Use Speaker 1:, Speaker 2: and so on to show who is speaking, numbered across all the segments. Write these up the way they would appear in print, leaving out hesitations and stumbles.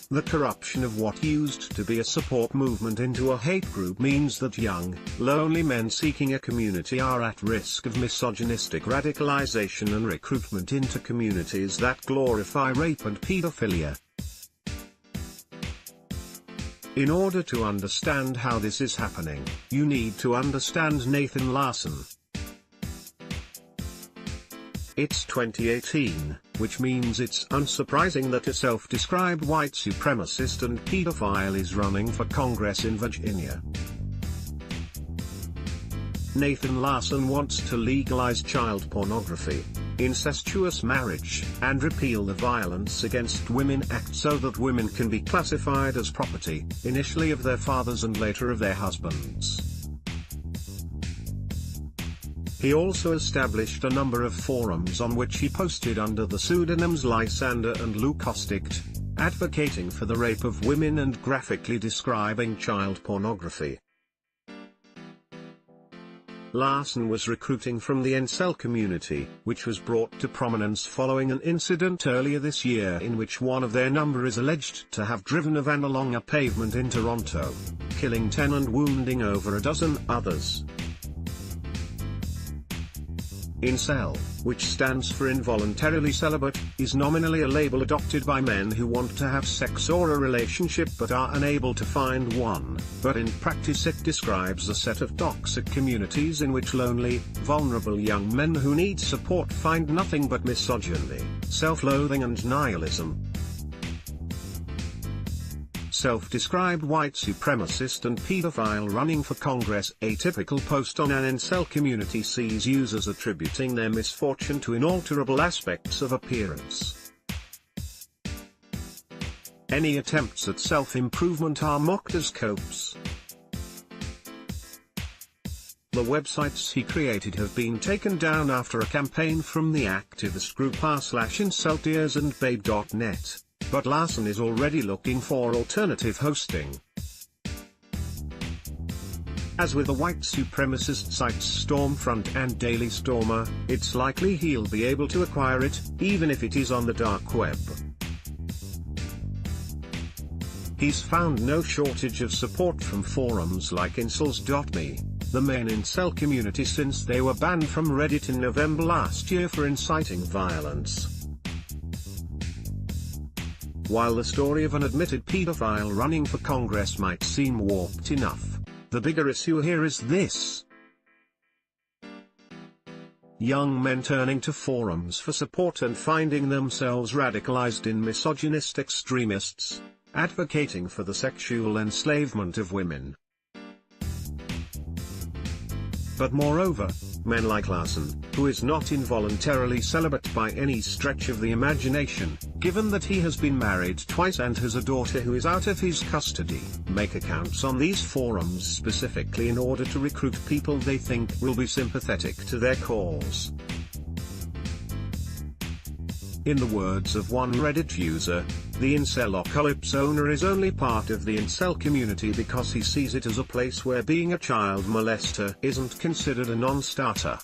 Speaker 1: The corruption of what used to be a support movement into a hate group means that young, lonely men seeking a community are at risk of misogynistic radicalization and recruitment into communities that glorify rape and pedophilia. In order to understand how this is happening, you need to understand Nathan Larson. It's 2018, which means it's unsurprising that a self-described white supremacist and pedophile is running for Congress in Virginia. Nathan Larson wants to legalize child pornography, incestuous marriage, and repeal the Violence Against Women Act so that women can be classified as property, initially of their fathers and later of their husbands. He also established a number of forums on which he posted under the pseudonyms Lysander and Leucostict, advocating for the rape of women and graphically describing child pornography. Larson was recruiting from the incel community, which was brought to prominence following an incident earlier this year in which one of their number is alleged to have driven a van along a pavement in Toronto, killing 10 and wounding over a dozen others. Incel, which stands for involuntarily celibate, is nominally a label adopted by men who want to have sex or a relationship but are unable to find one, but in practice it describes a set of toxic communities in which lonely, vulnerable young men who need support find nothing but misogyny, self-loathing and nihilism. Self-described white supremacist and pedophile running for Congress. A typical post on an incel community sees users attributing their misfortune to inalterable aspects of appearance. Any attempts at self-improvement are mocked as copes. The websites he created have been taken down after a campaign from the activist group r/inceltears and babe.net. But Larson is already looking for alternative hosting. As with the white supremacist sites Stormfront and Daily Stormer, it's likely he'll be able to acquire it, even if it is on the dark web. He's found no shortage of support from forums like incels.me, the main incel community since they were banned from Reddit in November last year for inciting violence. While the story of an admitted pedophile running for Congress might seem warped enough, the bigger issue here is this. Young men turning to forums for support and finding themselves radicalized in misogynist extremists, advocating for the sexual enslavement of women. But moreover, men like Larson, who is not involuntarily celibate by any stretch of the imagination, given that he has been married twice and has a daughter who is out of his custody, make accounts on these forums specifically in order to recruit people they think will be sympathetic to their cause. In the words of one Reddit user, the Incelocalypse owner is only part of the incel community because he sees it as a place where being a child molester isn't considered a non-starter.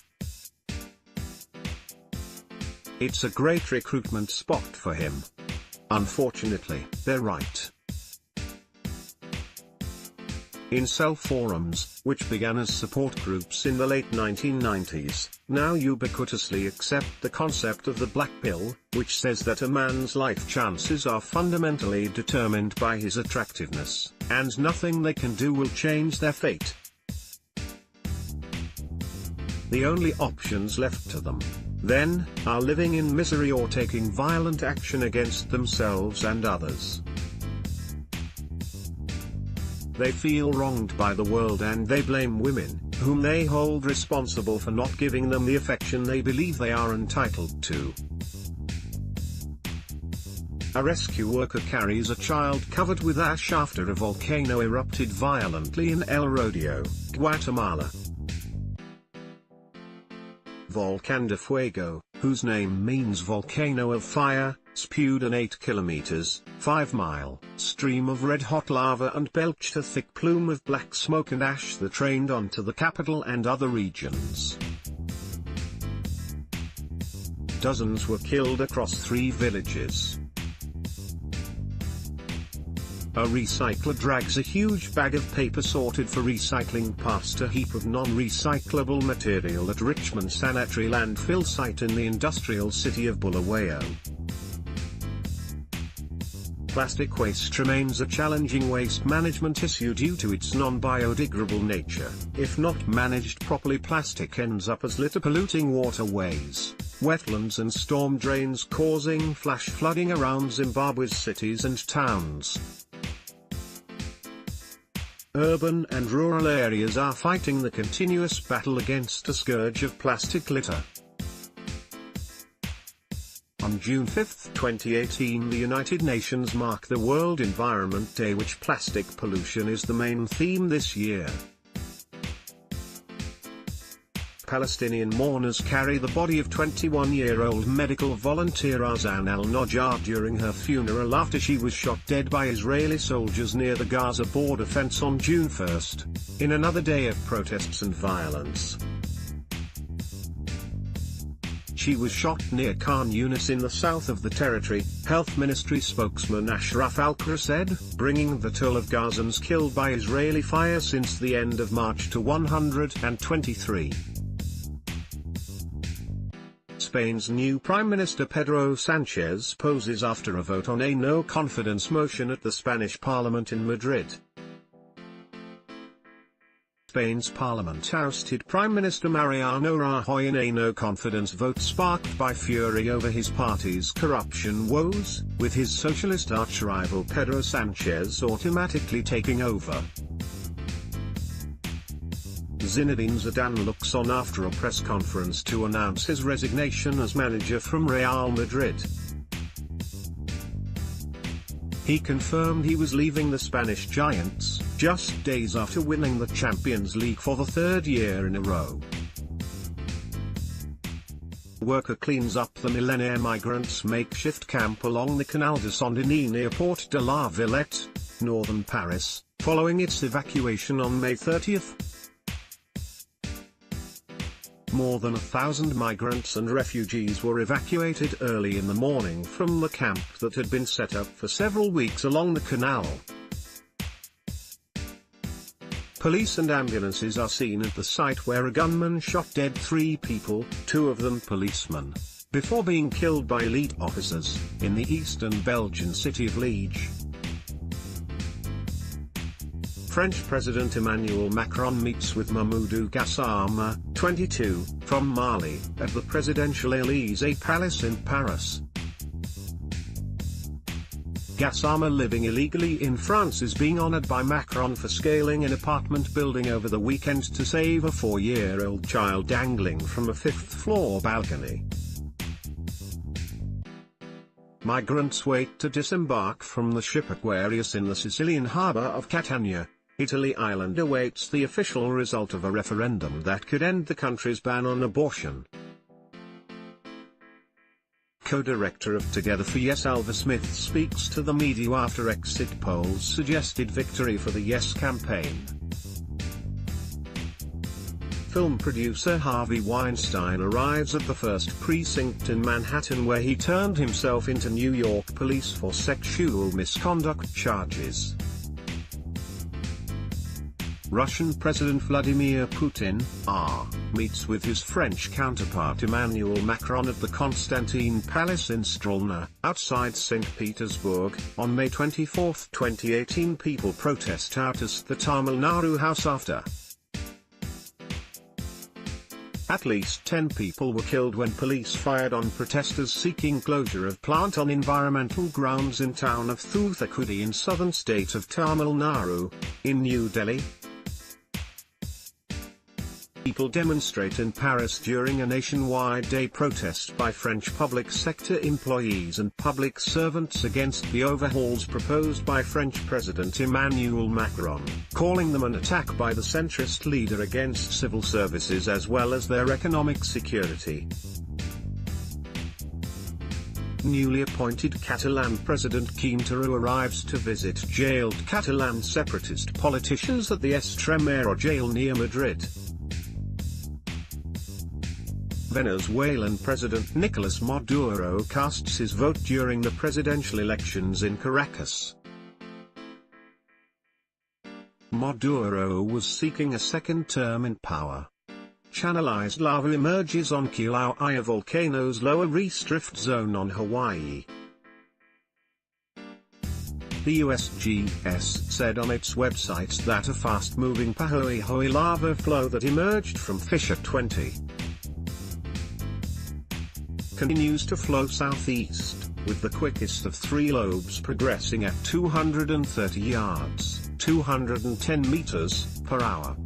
Speaker 1: It's a great recruitment spot for him. Unfortunately, they're right. Incel forums, which began as support groups in the late 1990s, now ubiquitously accept the concept of the black pill, which says that a man's life chances are fundamentally determined by his attractiveness, and nothing they can do will change their fate. The only options left to them, then, are living in misery or taking violent action against themselves and others. They feel wronged by the world and they blame women, whom they hold responsible for not giving them the affection they believe they are entitled to. A rescue worker carries a child covered with ash after a volcano erupted violently in El Rodeo, Guatemala. Volcán de Fuego, whose name means volcano of fire, spewed an 8 kilometers, 5-mile, stream of red-hot lava and belched a thick plume of black smoke and ash that rained onto the capital and other regions. Dozens were killed across 3 villages. A recycler drags a huge bag of paper sorted for recycling past a heap of non-recyclable material at Richmond Sanitary landfill site in the industrial city of Bulawayo. Plastic waste remains a challenging waste management issue due to its non-biodegradable nature. If not managed properly, plastic ends up as litter polluting waterways, wetlands and storm drains, causing flash flooding around Zimbabwe's cities and towns. Urban and rural areas are fighting the continuous battle against a scourge of plastic litter. On June 5, 2018, the United Nations marked the World Environment Day, which plastic pollution is the main theme this year. Palestinian mourners carry the body of 21-year-old medical volunteer Azan al-Najjar during her funeral after she was shot dead by Israeli soldiers near the Gaza border fence on June 1, in another day of protests and violence. She was shot near Khan Yunis in the south of the territory, Health Ministry spokesman Ashraf Al-Qura said, bringing the toll of Gazans killed by Israeli fire since the end of March to 123. Spain's new Prime Minister Pedro Sánchez poses after a vote on a no-confidence motion at the Spanish Parliament in Madrid. Spain's parliament ousted Prime Minister Mariano Rajoy in a no-confidence vote sparked by fury over his party's corruption woes, with his socialist arch-rival Pedro Sánchez automatically taking over. Zinedine Zidane looks on after a press conference to announce his resignation as manager from Real Madrid. He confirmed he was leaving the Spanish Giants, just days after winning the Champions League for the third year in a row. Worker cleans up the millennium migrants' makeshift camp along the Canal de Saint-Denis near Porte de la Villette, northern Paris, following its evacuation on May 30. More than 1,000 migrants and refugees were evacuated early in the morning from the camp that had been set up for several weeks along the canal. Police and ambulances are seen at the site where a gunman shot dead 3 people, 2 of them policemen, before being killed by elite officers, in the eastern Belgian city of Liege. French President Emmanuel Macron meets with Mamadou Gassama, 22, from Mali, at the presidential Élysée Palace in Paris. Gassama, living illegally in France, is being honored by Macron for scaling an apartment building over the weekend to save a 4-year-old child dangling from a 5th-floor balcony. Migrants wait to disembark from the ship Aquarius in the Sicilian harbour of Catania. Italy island awaits the official result of a referendum that could end the country's ban on abortion. Co-director of Together for Yes Alva Smith speaks to the media after exit polls suggested victory for the Yes campaign. Film producer Harvey Weinstein arrives at the 1st precinct in Manhattan, where he turned himself into New York police for sexual misconduct charges. Russian President Vladimir Putin, meets with his French counterpart Emmanuel Macron at the Constantine Palace in Strelna, outside St. Petersburg, on May 24, 2018. People protest out at the Tamil Nadu House after at least 10 people were killed when police fired on protesters seeking closure of plant on environmental grounds in town of Thoothukudi in southern state of Tamil Nadu, in New Delhi. People demonstrate in Paris during a nationwide day protest by French public sector employees and public servants against the overhauls proposed by French President Emmanuel Macron, calling them an attack by the centrist leader against civil services as well as their economic security. Newly appointed Catalan President Quintero arrives to visit jailed Catalan separatist politicians at the Extremera jail near Madrid. Venezuelan President Nicolás Maduro casts his vote during the presidential elections in Caracas. Maduro was seeking a second term in power. Channelized lava emerges on Kilauea volcano's lower reef drift zone on Hawaii. The USGS said on its website that a fast-moving Pahoehoe lava flow that emerged from Fissure 20 continues to flow southeast, with the quickest of three lobes progressing at 230 yards, 210 meters, per hour.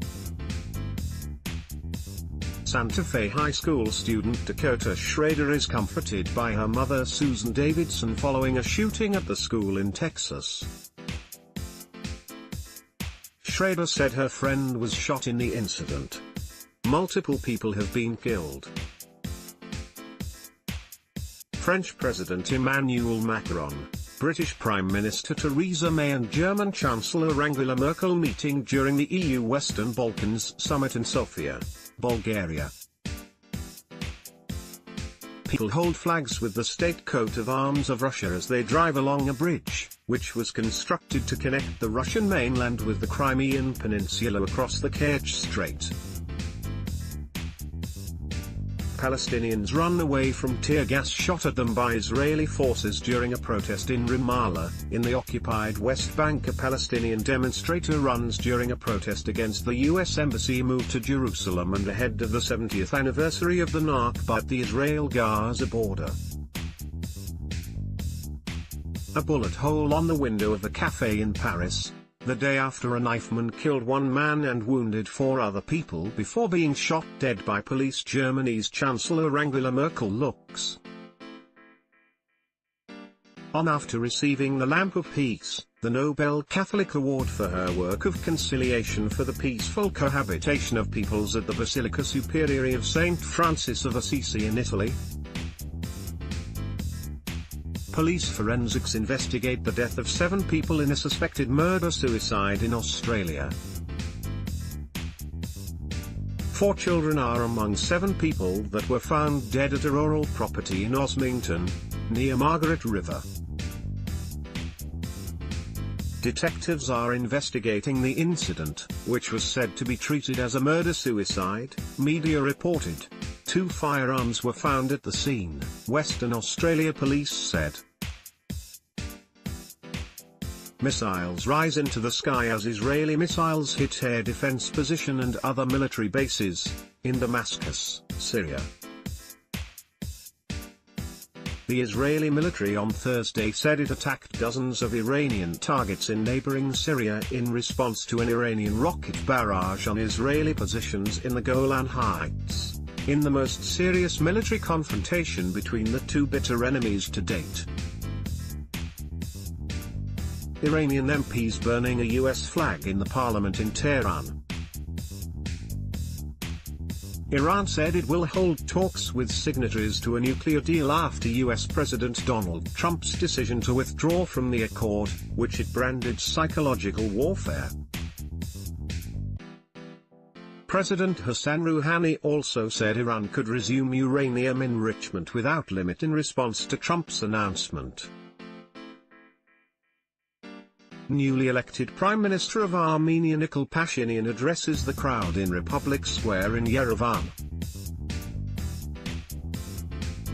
Speaker 1: Santa Fe High School student Dakota Schrader is comforted by her mother Susan Davidson following a shooting at the school in Texas. Schrader said her friend was shot in the incident. Multiple people have been killed. French President Emmanuel Macron, British Prime Minister Theresa May and German Chancellor Angela Merkel meeting during the EU Western Balkans Summit in Sofia, Bulgaria. People hold flags with the state coat of arms of Russia as they drive along a bridge, which was constructed to connect the Russian mainland with the Crimean Peninsula across the Kerch Strait. Palestinians run away from tear gas shot at them by Israeli forces during a protest in Ramallah, in the occupied West Bank. A Palestinian demonstrator runs during a protest against the U.S. Embassy move to Jerusalem and ahead of the 70th anniversary of the Nakba at the Israel-Gaza border. A bullet hole on the window of a cafe in Paris, the day after a knifeman killed one man and wounded four other people before being shot dead by police. Germany's Chancellor Angela Merkel looks on after receiving the Lamp of Peace, the Nobel Catholic Award for her work of conciliation for the peaceful cohabitation of peoples at the Basilica Superiore of St. Francis of Assisi in Italy. Police forensics investigate the death of 7 people in a suspected murder-suicide in Australia. 4 children are among 7 people that were found dead at a rural property in Osmington, near Margaret River. Detectives are investigating the incident, which was said to be treated as a murder-suicide, media reported. 2 firearms were found at the scene, Western Australia police said. Missiles rise into the sky as Israeli missiles hit air defense position and other military bases, in Damascus, Syria. The Israeli military on Thursday said it attacked dozens of Iranian targets in neighboring Syria in response to an Iranian rocket barrage on Israeli positions in the Golan Heights, in the most serious military confrontation between the two bitter enemies to date. Iranian MPs burning a US flag in the parliament in Tehran. Iran said it will hold talks with signatories to a nuclear deal after US President Donald Trump's decision to withdraw from the accord, which it branded psychological warfare. President Hassan Rouhani also said Iran could resume uranium enrichment without limit in response to Trump's announcement. Newly elected Prime Minister of Armenia Nikol Pashinyan addresses the crowd in Republic Square in Yerevan.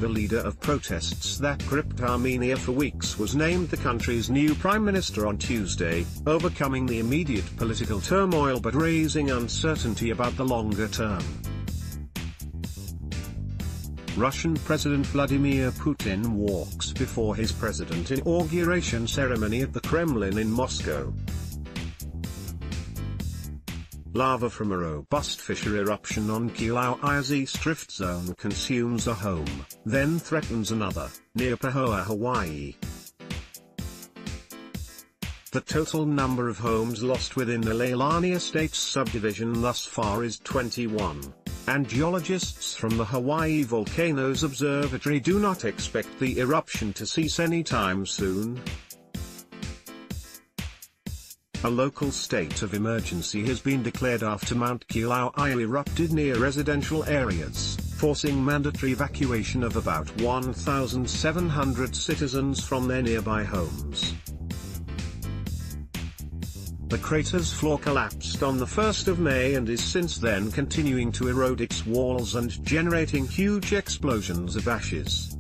Speaker 1: The leader of protests that gripped Armenia for weeks was named the country's new prime minister on Tuesday, overcoming the immediate political turmoil but raising uncertainty about the longer term. Russian President Vladimir Putin walks before his president inauguration ceremony at the Kremlin in Moscow. Lava from a robust fissure eruption on Kilauea's East Drift Zone consumes a home, then threatens another, near Pahoehoe, Hawaii. The total number of homes lost within the Leilani Estates subdivision thus far is 21. And geologists from the Hawaii Volcanoes Observatory do not expect the eruption to cease anytime soon. A local state of emergency has been declared after Mount Kilauea erupted near residential areas, forcing mandatory evacuation of about 1,700 citizens from their nearby homes. The crater's floor collapsed on the 1st of May and is since then continuing to erode its walls and generating huge explosions of ashes.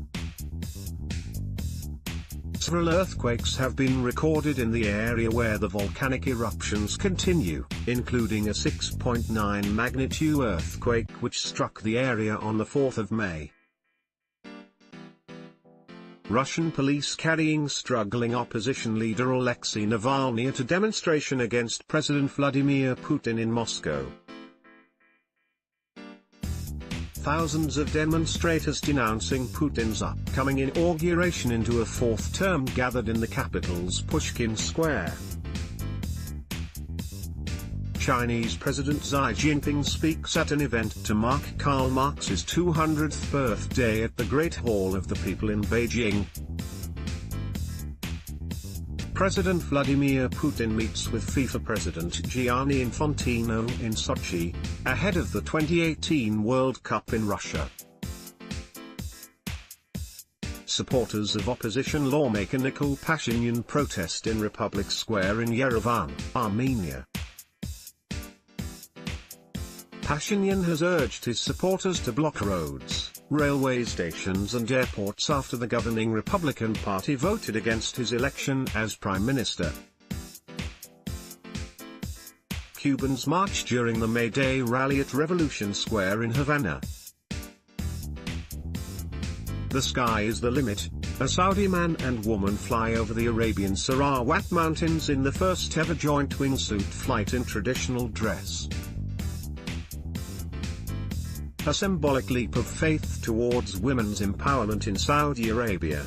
Speaker 1: Several earthquakes have been recorded in the area where the volcanic eruptions continue, including a 6.9 magnitude earthquake which struck the area on the 4th of May. Russian police carrying struggling opposition leader Alexei Navalny to demonstration against President Vladimir Putin in Moscow. Thousands of demonstrators denouncing Putin's upcoming inauguration into a fourth term gathered in the capital's Pushkin Square. Chinese President Xi Jinping speaks at an event to mark Karl Marx's 200th birthday at the Great Hall of the People in Beijing. President Vladimir Putin meets with FIFA President Gianni Infantino in Sochi, ahead of the 2018 World Cup in Russia. Supporters of opposition lawmaker Nikol Pashinyan protest in Republic Square in Yerevan, Armenia. Pashinyan has urged his supporters to block roads, railway stations and airports after the governing Republican Party voted against his election as Prime Minister. Cubans march during the May Day rally at Revolution Square in Havana. The sky is the limit. A Saudi man and woman fly over the Arabian Sarawat Mountains in the first ever joint wingsuit flight in traditional dress. A symbolic leap of faith towards women's empowerment in Saudi Arabia.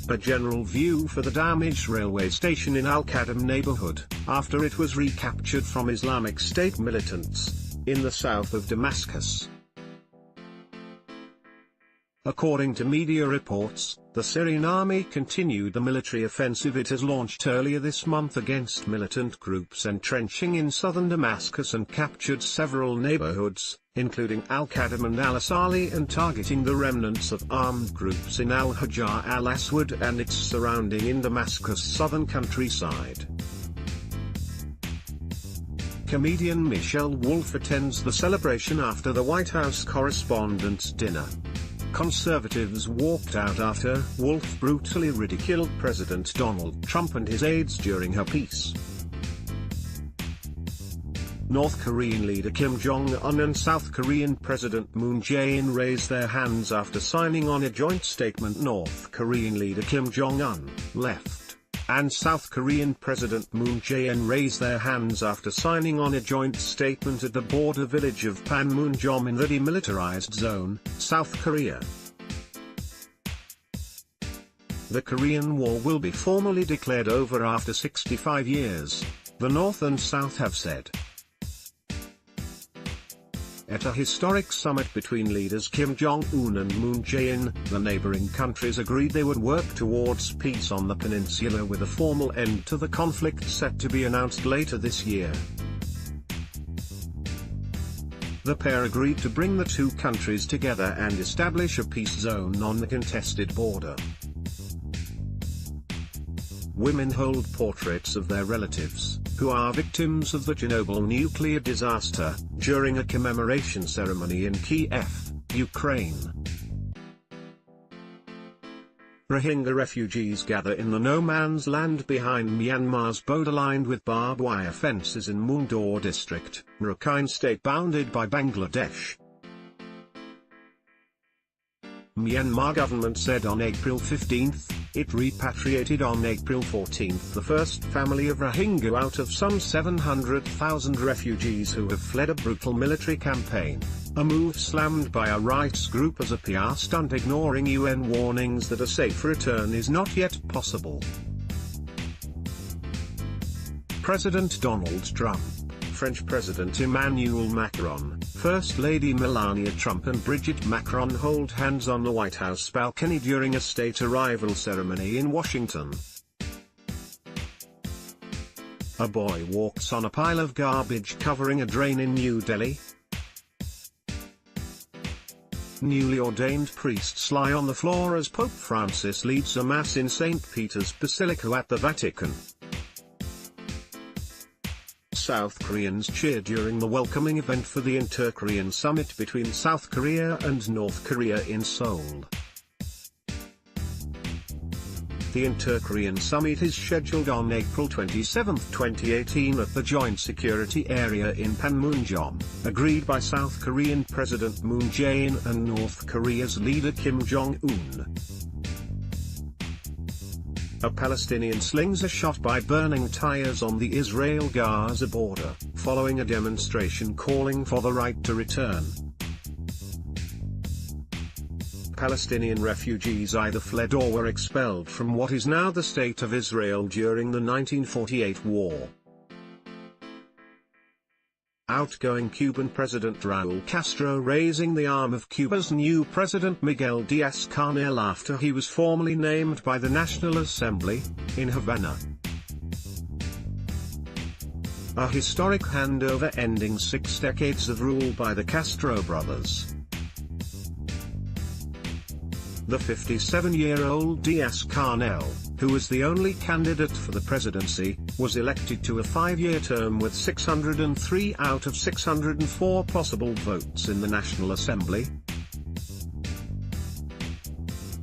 Speaker 1: A general view for the damaged railway station in Al-Qadam neighborhood, after it was recaptured from Islamic State militants, in the south of Damascus. According to media reports, the Syrian army continued the military offensive it has launched earlier this month against militant groups entrenching in southern Damascus and captured several neighborhoods, including Al-Qadam and Al-Asali, and targeting the remnants of armed groups in Al-Hajar al-Aswad and its surrounding in Damascus' southern countryside. Comedian Michelle Wolf attends the celebration after the White House Correspondents' Dinner. Conservatives walked out after Wolf brutally ridiculed President Donald Trump and his aides during her piece. North Korean leader Kim Jong-un and South Korean President Moon Jae-in raised their hands after signing on a joint statement. North Korean leader Kim Jong-un, left, and South Korean President Moon Jae-in raised their hands after signing on a joint statement at the border village of Panmunjom in the demilitarized zone, South Korea. The Korean War will be formally declared over after 65 years, the North and South have said. At a historic summit between leaders Kim Jong-un and Moon Jae-in, the neighboring countries agreed they would work towards peace on the peninsula with a formal end to the conflict set to be announced later this year. The pair agreed to bring the two countries together and establish a peace zone on the contested border. Women hold portraits of their relatives, who are victims of the Chernobyl nuclear disaster, during a commemoration ceremony in Kiev, Ukraine. Rohingya refugees gather in the no-man's land behind Myanmar's border lined with barbed wire fences in Mundor district, Rakhine state bounded by Bangladesh. Myanmar government said on April 15, it repatriated on April 14 the first family of Rohingya out of some 700,000 refugees who have fled a brutal military campaign, a move slammed by a rights group as a PR stunt ignoring UN warnings that a safe return is not yet possible. President Donald Trump, French President Emmanuel Macron, First Lady Melania Trump and Brigitte Macron hold hands on the White House balcony during a state arrival ceremony in Washington. A boy walks on a pile of garbage covering a drain in New Delhi. Newly ordained priests lie on the floor as Pope Francis leads a mass in St. Peter's Basilica at the Vatican. South Koreans cheer during the welcoming event for the Inter-Korean summit between South Korea and North Korea in Seoul. The Inter-Korean summit is scheduled on April 27, 2018 at the Joint Security Area in Panmunjom, agreed by South Korean President Moon Jae-in and North Korea's leader Kim Jong-un. A Palestinian slings a shot by burning tires on the Israel-Gaza border, following a demonstration calling for the right to return. Palestinian refugees either fled or were expelled from what is now the State of Israel during the 1948 war. Outgoing Cuban President Raúl Castro raising the arm of Cuba's new President Miguel Díaz-Canel after he was formally named by the National Assembly, in Havana. A historic handover ending 6 decades of rule by the Castro brothers. The 57-year-old Díaz-Canel, who was the only candidate for the presidency, was elected to a 5-year term with 603 out of 604 possible votes in the National Assembly.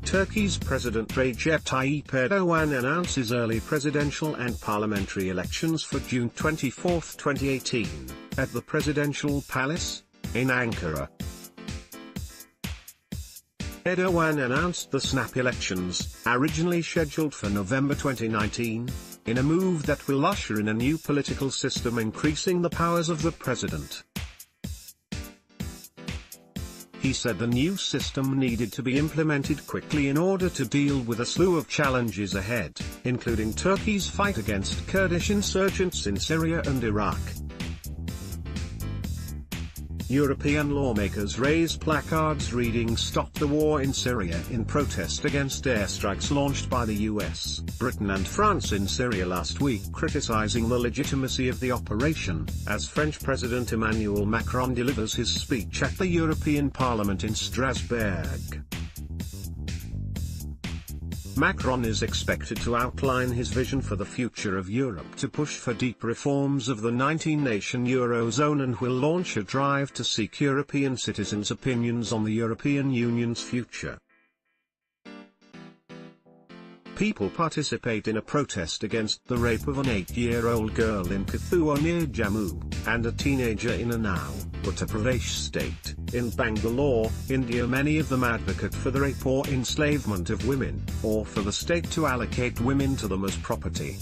Speaker 1: Turkey's President Recep Tayyip Erdogan announces early presidential and parliamentary elections for June 24, 2018, at the Presidential Palace, in Ankara. Erdogan announced the snap elections, originally scheduled for November 2019, in a move that will usher in a new political system increasing the powers of the president. He said the new system needed to be implemented quickly in order to deal with a slew of challenges ahead, including Turkey's fight against Kurdish insurgents in Syria and Iraq. European lawmakers raised placards reading "Stop the War in Syria" in protest against airstrikes launched by the US, Britain and France in Syria last week, criticizing the legitimacy of the operation, as French President Emmanuel Macron delivers his speech at the European Parliament in Strasbourg. Macron is expected to outline his vision for the future of Europe to push for deep reforms of the 19-nation Eurozone and will launch a drive to seek European citizens' opinions on the European Union's future. People participate in a protest against the rape of an 8-year-old girl in Kathua near Jammu, and a teenager in Unnao, Uttar Pradesh state, in Bangalore, India. Many of them advocate for the rape or enslavement of women, or for the state to allocate women to them as property.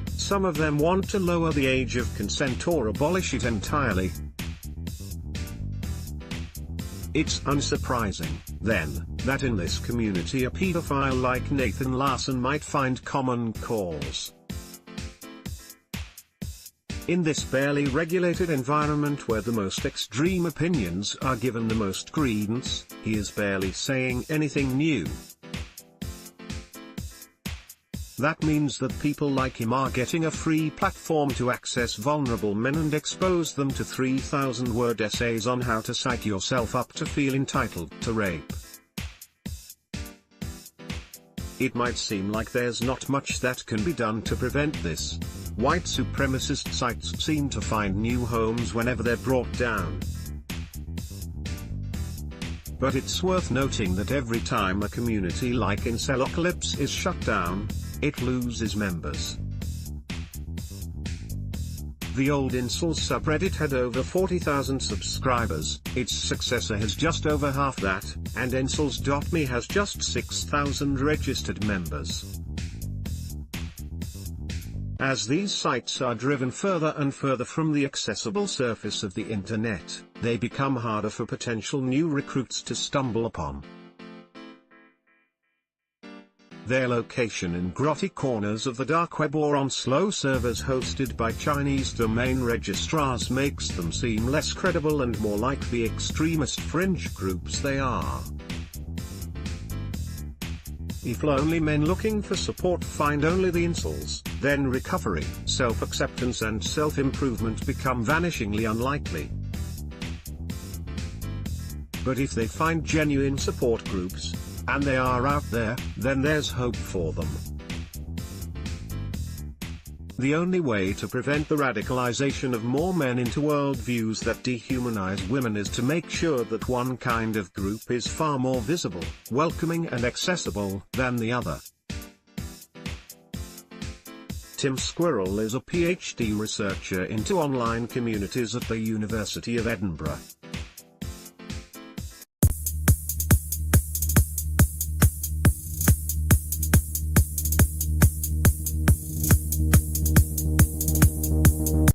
Speaker 1: Some of them want to lower the age of consent or abolish it entirely. It's unsurprising, then, that in this community a pedophile like Nathan Larson might find common cause. In this barely regulated environment where the most extreme opinions are given the most credence, he is barely saying anything new. That means that people like him are getting a free platform to access vulnerable men and expose them to 3,000-word essays on how to psych yourself up to feel entitled to rape. It might seem like there's not much that can be done to prevent this. White supremacist sites seem to find new homes whenever they're brought down. But it's worth noting that every time a community like Incelocalypse is shut down, it loses members. The old Incels subreddit had over 40,000 subscribers, its successor has just over half that, and Incels.me has just 6,000 registered members. As these sites are driven further and further from the accessible surface of the internet, they become harder for potential new recruits to stumble upon. Their location in grotty corners of the dark web or on slow servers hosted by Chinese domain registrars makes them seem less credible and more like the extremist fringe groups they are. If lonely men looking for support find only the incels, then recovery, self-acceptance and self-improvement become vanishingly unlikely. But if they find genuine support groups, and they are out there, then there's hope for them. The only way to prevent the radicalization of more men into worldviews that dehumanize women is to make sure that one kind of group is far more visible, welcoming and accessible than the other. Tim Squirrel is a PhD researcher into online communities at the University of Edinburgh.